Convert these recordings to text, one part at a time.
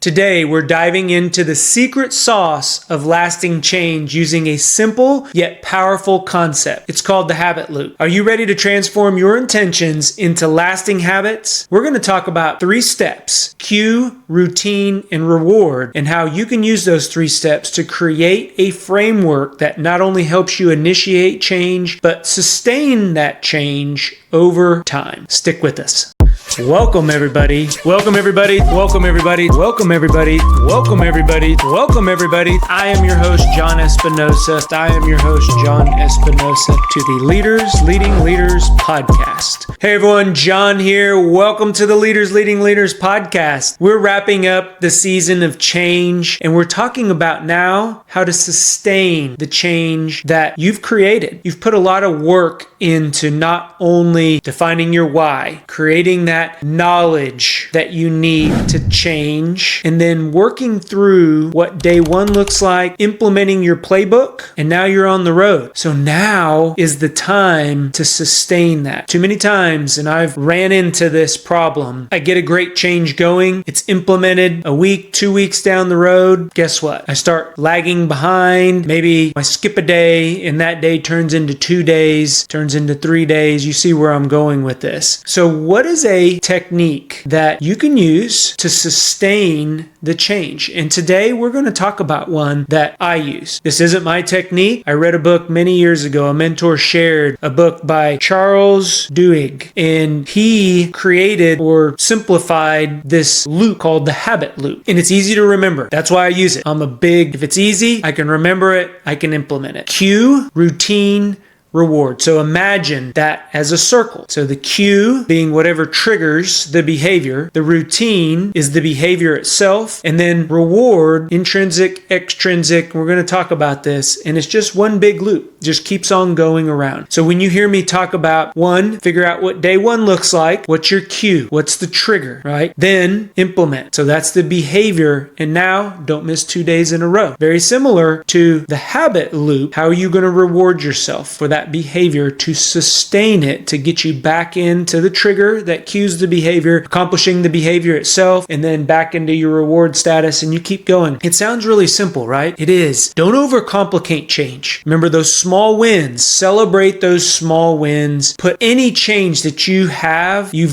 Today, we're diving into the secret sauce of lasting change using a simple yet powerful concept. It's called the habit loop. Are you ready to transform your intentions into lasting habits? We're going to talk about 3 steps: cue, routine, and reward, and how you can use those 3 steps to create a framework that not only helps you initiate change, but sustain that change over time. Stick with us. Welcome everybody. Welcome everybody. Welcome everybody. Welcome everybody. Welcome everybody. Welcome everybody. I am your host, John Espinosa. I am your host, John Espinosa, to the Leaders Leading Leaders podcast. Hey everyone, John here. Welcome to the Leaders Leading Leaders podcast. We're wrapping up the season of change, and we're talking about now how to sustain the change that you've created. You've put a lot of work into not only defining your why, creating that knowledge that you need to change, and then working through what day 1 looks like, implementing your playbook, and now you're on the road. So now is the time to sustain that. Too many times, and I've ran into this problem, I get a great change going, it's implemented a week, 2 weeks down the road. Guess what? I start lagging behind. Maybe I skip a day, and that day turns into 2 days, turns into 3 days. You see where I'm going with this. So what is a technique that you can use to sustain the change? And today we're going to talk about one that I use. This isn't my technique. I read a book many years ago. A mentor shared a book by Charles Duhigg, and he created or simplified this loop called the habit loop. And it's easy to remember. That's why I use it. If it's easy, I can remember it, I can implement it. Cue, routine, reward. So imagine that as a circle. So the cue being whatever triggers the behavior, the routine is the behavior itself, and then reward, intrinsic, extrinsic. We're going to talk about this, and it's just one big loop. Just keeps on going around. So when you hear me talk about 1, figure out what day 1 looks like. What's your cue? What's the trigger, right? Then implement. So that's the behavior. And now don't miss 2 days in a row. Very similar to the habit loop. How are you going to reward yourself for that behavior to sustain it, to get you back into the trigger that cues the behavior, accomplishing the behavior itself, and then back into your reward status, and you keep going. It sounds really simple, right? It is. Don't overcomplicate change. Remember those small wins. Celebrate those small wins. Put any change that you've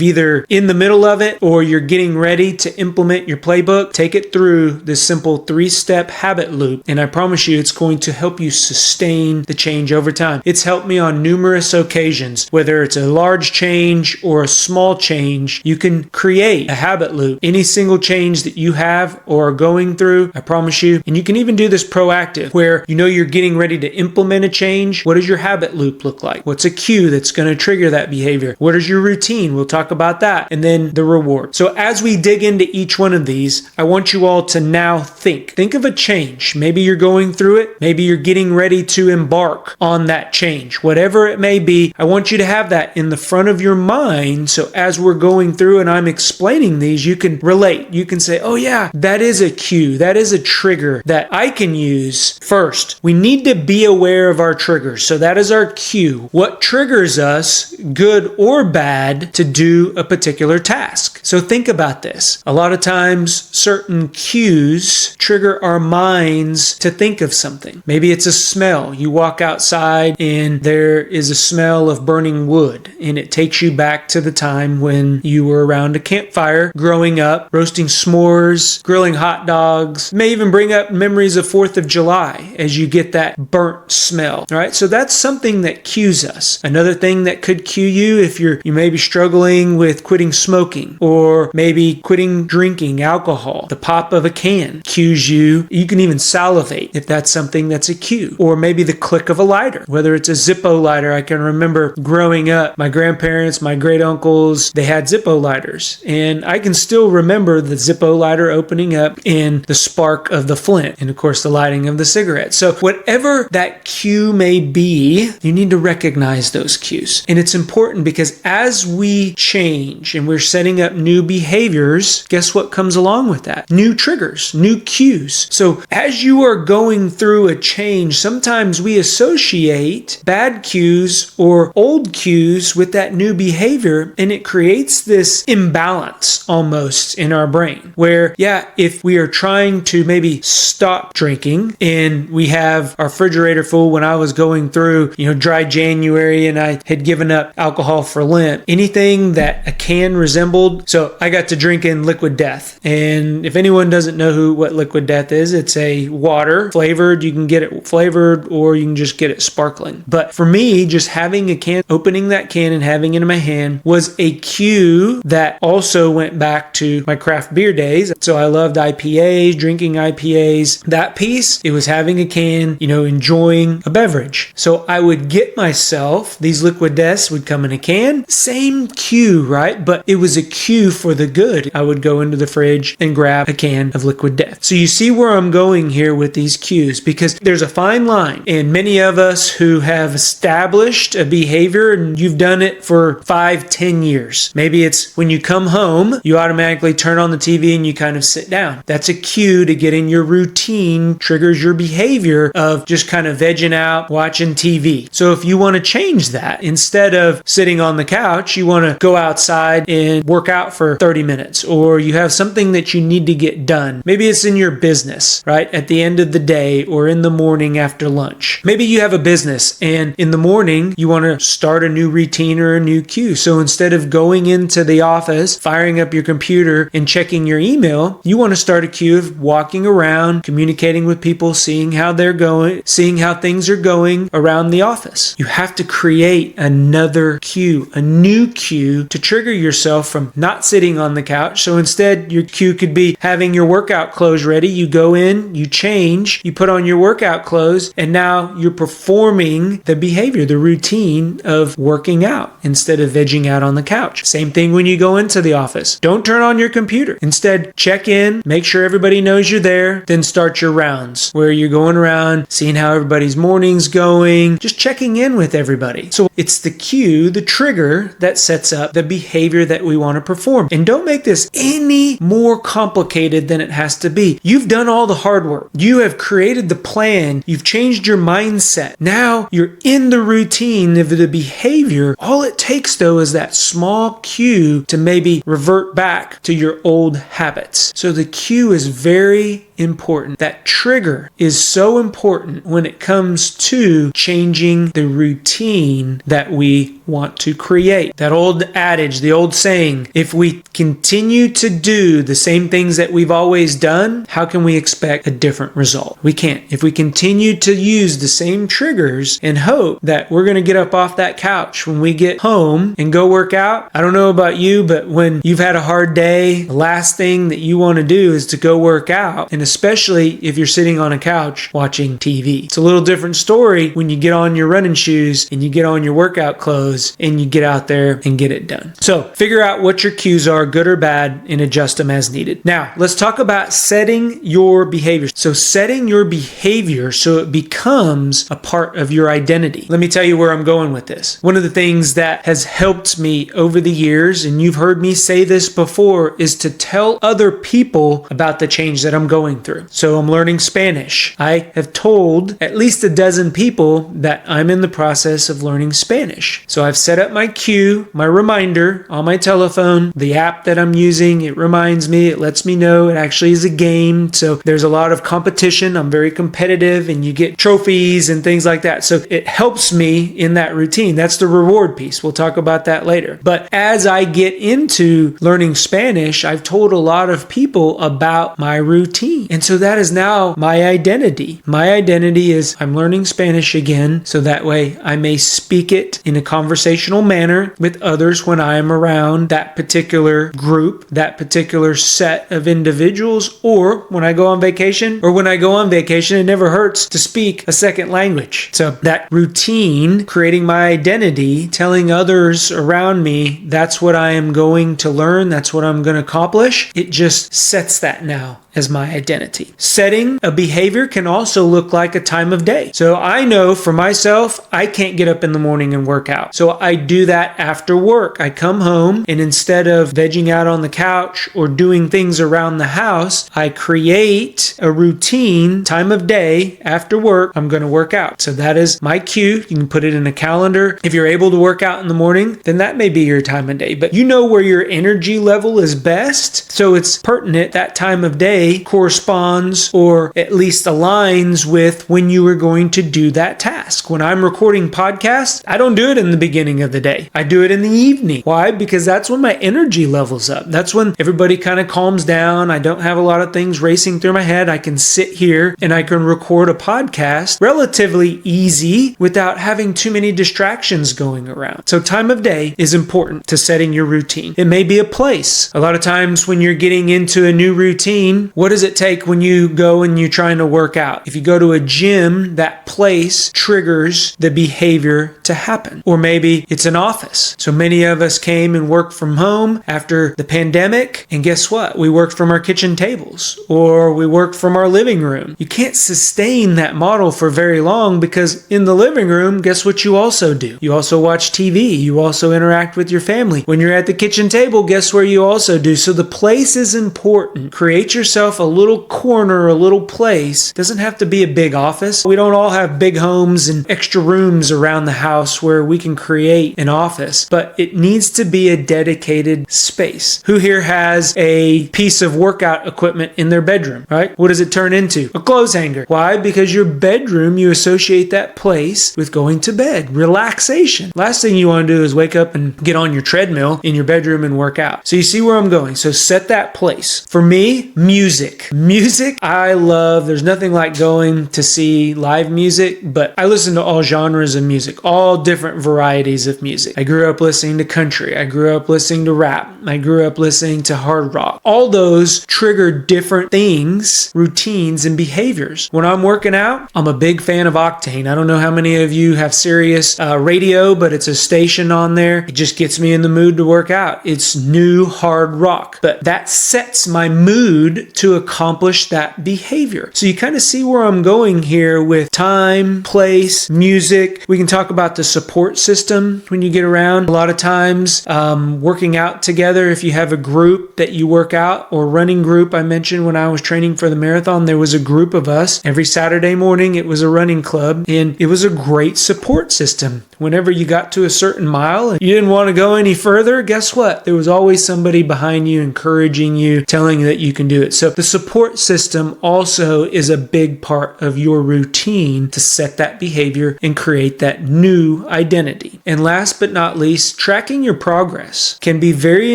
either in the middle of it or you're getting ready to implement your playbook, take it through this simple 3-step habit loop, and I promise you it's going to help you sustain the change over time. It's helped me on numerous occasions. Whether it's a large change or a small change, you can create a habit loop. Any single change that you have or are going through, I promise you, and you can even do this proactive, where you know you're getting ready to implement a change. What does your habit loop look like? What's a cue that's going to trigger that behavior? What is your routine? We'll talk about that. And then the reward. So as we dig into each one of these, I want you all to now think of a change. Maybe you're going through it. Maybe you're getting ready to embark on that change. Whatever it may be, I want you to have that in the front of your mind. So as we're going through and I'm explaining these, you can relate. You can say, oh yeah, that is a cue. That is a trigger that I can use. First, we need to be aware of our triggers. So that is our cue. What triggers us, good or bad, to do a particular task? So think about this. A lot of times, certain cues trigger our minds to think of something. Maybe it's a smell. You walk outside and there is a smell of burning wood, and it takes you back to the time when you were around a campfire growing up, roasting s'mores, grilling hot dogs. It may even bring up memories of 4th of July as you get that burnt smell. All right, so that's something that cues us. Another thing that could cue you, if you may be struggling with quitting smoking or maybe quitting drinking alcohol, the pop of a can cues you. You can even salivate if that's something that's a cue. Or maybe the click of a lighter, whether it's a Zippo lighter. I can remember growing up, my grandparents, my great uncles, they had Zippo lighters, and I can still remember the Zippo lighter opening up and the spark of the flint, and of course the lighting of the cigarette. So whatever that cue may be, you need to recognize those cues. And it's important because as we change and we're setting up new behaviors, guess what comes along with that? New triggers, new cues. So as you are going through a change, sometimes we associate bad bad cues or old cues with that new behavior, and it creates this imbalance almost in our brain where, if we are trying to maybe stop drinking and we have our refrigerator full when I was going through, dry January and I had given up alcohol for Lent, anything that a can resembled. So I got to drinking Liquid Death. And if anyone doesn't know what Liquid Death is, it's a water flavored. You can get it flavored or you can just get it sparkling. But for me, just having a can, opening that can and having it in my hand was a cue that also went back to my craft beer days. So I loved IPAs, drinking IPAs. That piece, it was having a can, enjoying a beverage. So I would get myself, these Liquid Deaths would come in a can, same cue, right? But it was a cue for the good. I would go into the fridge and grab a can of Liquid Death. So you see where I'm going here with these cues, because there's a fine line. And many of us who have established a behavior and you've done it for 5-10 years. Maybe it's when you come home, you automatically turn on the TV and you kind of sit down. That's a cue to get in your routine, triggers your behavior of just kind of vegging out, watching TV. So if you want to change that, instead of sitting on the couch, you want to go outside and work out for 30 minutes, or you have something that you need to get done. Maybe it's in your business, right? At the end of the day or in the morning after lunch. Maybe you have a business and in the morning you want to start a new routine or a new cue. So instead of going into the office, firing up your computer and checking your email, you want to start a cue of walking around, communicating with people, seeing how they're going, seeing how things are going around the office. You have to create another cue, a new cue to trigger yourself from not sitting on the couch. So instead, your cue could be having your workout clothes ready. You go in, you change, you put on your workout clothes, and now you're performing the behavior, the routine of working out instead of vegging out on the couch. Same thing when you go into the office. Don't turn on your computer. Instead, check in, make sure everybody knows you're there, then start your rounds where you're going around, seeing how everybody's morning's going, just checking in with everybody. So it's the cue, the trigger that sets up the behavior that we want to perform. And don't make this any more complicated than it has to be. You've done all the hard work. You have created the plan. You've changed your mindset. Now you're in the routine of the behavior. All it takes though is that small cue to maybe revert back to your old habits. So the cue is very important. That trigger is so important when it comes to changing the routine that we want to create. That old adage, the old saying, if we continue to do the same things that we've always done, how can we expect a different result? We can't. If we continue to use the same triggers and hope that we're going to get up off that couch when we get home and go work out, I don't know about you, but when you've had a hard day, the last thing that you want to do is to go work out. And especially if you're sitting on a couch watching TV. It's a little different story when you get on your running shoes and you get on your workout clothes and you get out there and get it done. So figure out what your cues are, good or bad, and adjust them as needed. Now, let's talk about setting your behavior. So setting your behavior so it becomes a part of your identity. Let me tell you where I'm going with this. One of the things that has helped me over the years, and you've heard me say this before, is to tell other people about the change that I'm going through. So I'm learning Spanish. I have told at least a dozen people that I'm in the process of learning Spanish. So I've set up my cue, my reminder on my telephone, the app that I'm using. It reminds me, it lets me know it actually is a game. So there's a lot of competition. I'm very competitive and you get trophies and things like that. So it helps me in that routine. That's the reward piece. We'll talk about that later. But as I get into learning Spanish, I've told a lot of people about my routine. And so that is now my identity. My identity is I'm learning Spanish again, so that way I may speak it in a conversational manner with others when I am around that particular group, that particular set of individuals, or when I go on vacation, it never hurts to speak a second language. So that routine, creating my identity, telling others around me, that's what I am going to learn, that's what I'm going to accomplish, it just sets that now. as my identity. Setting a behavior can also look like a time of day. So I know for myself, I can't get up in the morning and work out. So I do that after work. I come home and instead of vegging out on the couch or doing things around the house, I create a routine, time of day, after work, I'm going to work out. So that is my cue. You can put it in a calendar. If you're able to work out in the morning, then that may be your time of day. But you know where your energy level is best. So it's pertinent that time of day corresponds or at least aligns with when you are going to do that task. When I'm recording podcasts, I don't do it in the beginning of the day. I do it in the evening. Why? Because that's when my energy level's up. That's when everybody kind of calms down. I don't have a lot of things racing through my head. I can sit here and I can record a podcast relatively easy without having too many distractions going around. So time of day is important to setting your routine. It may be a place. A lot of times when you're getting into a new routine, what does it take when you go and you're trying to work out? If you go to a gym, that place triggers the behavior to happen. Or maybe it's an office. So many of us came and worked from home after the pandemic, and guess what? We worked from our kitchen tables or we worked from our living room. You can't sustain that model for very long because in the living room, guess what you also do? You also watch TV. You also interact with your family. When you're at the kitchen table, guess where you also do? So the place is important. Create yourself a little corner, a little place. It doesn't have to be a big office. We don't all have big homes and extra rooms around the house where we can create an office, but it needs to be a dedicated space. Who here has a piece of workout equipment in their bedroom, right? What does it turn into? A clothes hanger. Why? Because your bedroom, you associate that place with going to bed, relaxation. Last thing you want to do is wake up and get on your treadmill in your bedroom and work out. So you see where I'm going. So set that place. For me, music. Music, I love. There's nothing like going to see live music, but I listen to all genres of music, all different varieties of music. I grew up listening to country. I grew up listening to rap. I grew up listening to hard rock. All those trigger different things, routines, and behaviors. When I'm working out, I'm a big fan of Octane. I don't know how many of you have Sirius radio, but it's a station on there. It just gets me in the mood to work out. It's new hard rock, but that sets my mood to accomplish that behavior. So you kind of see where I'm going here with time, place, music. We can talk about the support system when you get around. A lot of times, working out together, if you have a group that you work out or running group, I mentioned when I was training for the marathon, there was a group of us. Every Saturday morning, it was a running club, and it was a great support system. Whenever you got to a certain mile and you didn't want to go any further, guess what? There was always somebody behind you, encouraging you, telling you that you can do it. So the support system also is a big part of your routine to set that behavior and create that new identity. And last but not least, tracking your progress can be very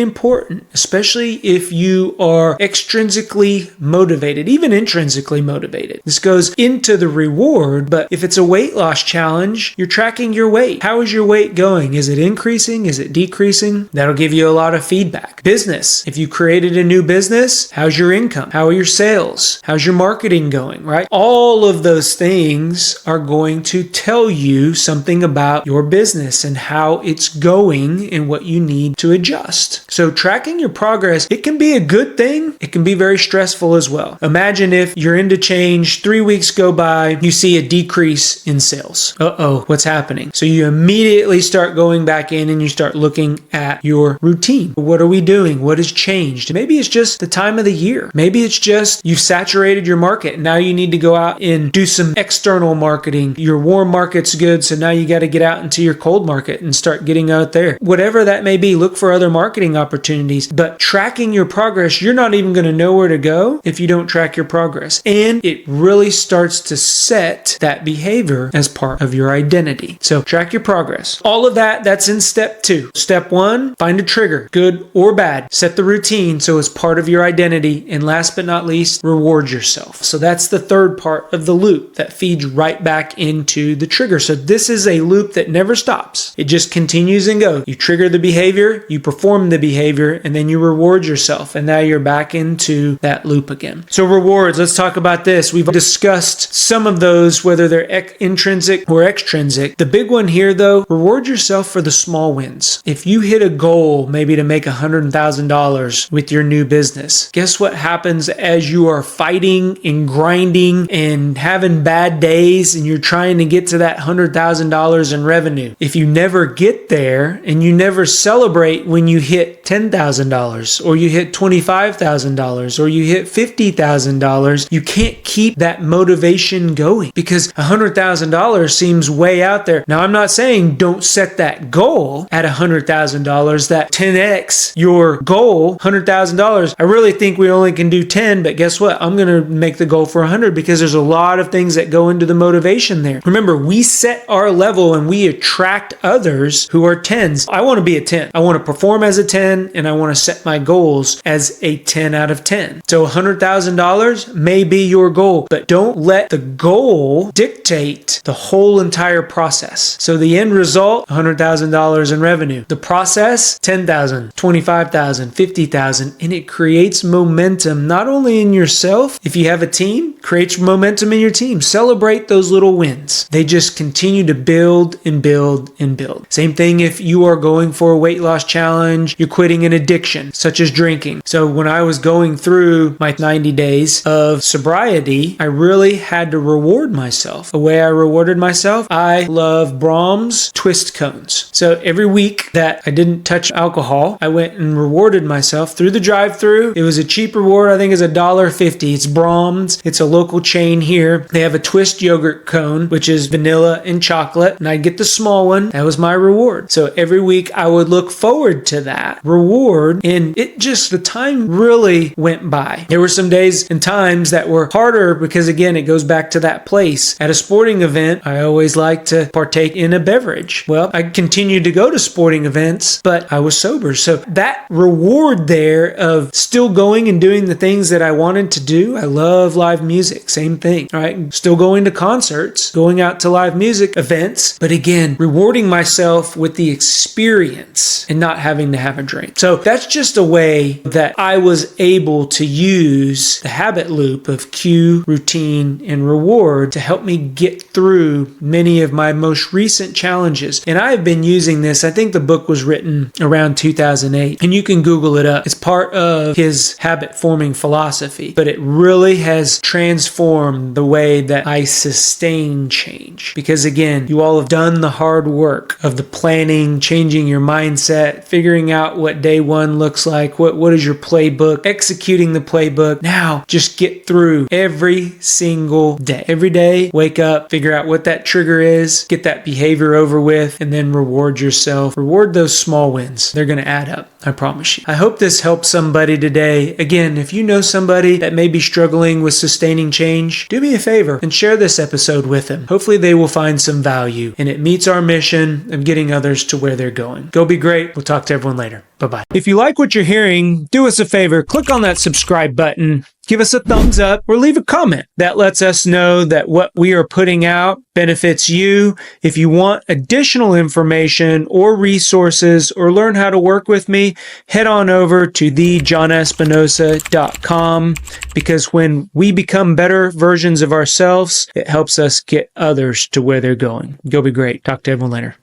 important, especially if you are extrinsically motivated, even intrinsically motivated. This goes into the reward, but if it's a weight loss challenge, you're tracking your weight. How is your weight going? Is it increasing? Is it decreasing? That'll give you a lot of feedback. Business. If you created a new business, how's your income? How are your sales? How's your marketing going, right? All of those things are going to tell you something about your business and how it's going and what you need to adjust. So tracking your progress, it can be a good thing. It can be very stressful as well. Imagine if you're into change, 3 weeks go by, you see a decrease in sales. What's happening? So you immediately start going back in and you start looking at your routine. What are we doing? What has changed? Maybe it's just the time of the year. Maybe it's just you've saturated your market. Now you need to go out and do some external marketing. Your warm market's good, so now you got to get out into your cold market and start getting out there. Whatever that may be, look for other marketing opportunities. But tracking your progress, you're not even going to know where to go if you don't track your progress. And it really starts to set that behavior as part of your identity. So track your progress. All of that's in step 2. Step 1, find a trigger, good or bad. Set the routine so it's part of your identity. And last but not least, reward yourself. So that's the third part of the loop that feeds right back into the trigger. So this is a loop that never stops. It just continues and goes. You trigger the behavior, you perform the behavior, and then you reward yourself. And now you're back into that loop again. So rewards, let's talk about this. We've discussed some of those, whether they're intrinsic or extrinsic. The big one here here though, reward yourself for the small wins. If you hit a goal, maybe to make $100,000 with your new business, guess what happens as you are fighting and grinding and having bad days and you're trying to get to that $100,000 in revenue? If you never get there and you never celebrate when you hit $10,000 or you hit $25,000 or you hit $50,000, you can't keep that motivation going because $100,000 seems way out there. Now, I'm not saying don't set that goal at $100,000, that 10x your goal, $100,000. I really think we only can do 10, but guess what? I'm going to make the goal for 100 because there's a lot of things that go into the motivation there. Remember, we set our level and we attract others who are 10s. I want to be a 10. I want to perform as a 10 and I want to set my goals as a 10 out of 10. So $100,000 may be your goal, but don't let the goal dictate the whole entire process. So the end result, $100,000 in revenue. The process, $10,000, $25,000, $50,000, and it creates momentum not only in yourself. If you have a team, creates momentum in your team. Celebrate those little wins. They just continue to build and build and build. Same thing if you are going for a weight loss challenge, you're quitting an addiction, such as drinking. So when I was going through my 90 days of sobriety, I really had to reward myself. The way I rewarded myself, I love Brahms twist cones. So every week that I didn't touch alcohol, I went and rewarded myself through the drive-thru. It was a cheap reward. I think it's $1.50. It's Brahms. It's a local chain here. They have a twist yogurt cone, which is vanilla and chocolate, and I'd get the small one. That was my reward. So every week I would look forward to that reward, and the time really went by. There were some days and times that were harder because, again, it goes back to that place. At a sporting event, I always like to partake in a beverage. Well, I continued to go to sporting events, but I was sober. So that reward there of still going and doing the things that I wanted to do. I love live music. Same thing, right? Still going to concerts, going out to live music events, but again, rewarding myself with the experience and not having to have a drink. So that's just a way that I was able to use the habit loop of cue, routine, and reward to help me get through many of my most recent challenges. And I have been using this. I think the book was written around 2008, and you can Google it up. It's part of his habit forming philosophy, but it really has transformed the way that I sustain change. Because again, you all have done the hard work of the planning, changing your mindset, figuring out what day one looks like, what is your playbook, executing the playbook. Now just get through every single day. Every day, wake up, figure out what that trigger is, get that behavior over with, and then reward yourself. Reward those small wins. They're going to add up. I promise you. I hope this helps somebody today. Again, if you know somebody that may be struggling with sustaining change, do me a favor and share this episode with them. Hopefully they will find some value and it meets our mission of getting others to where they're going. Go be great. We'll talk to everyone later. Bye-bye. If you like what you're hearing, do us a favor. Click on that subscribe button. Give us a thumbs up or leave a comment. That lets us know that what we are putting out benefits you. If you want additional information or resources or learn how to work with me, head on over to thejohnespinosa.com, because when we become better versions of ourselves, it helps us get others to where they're going. Go be great. Talk to everyone later.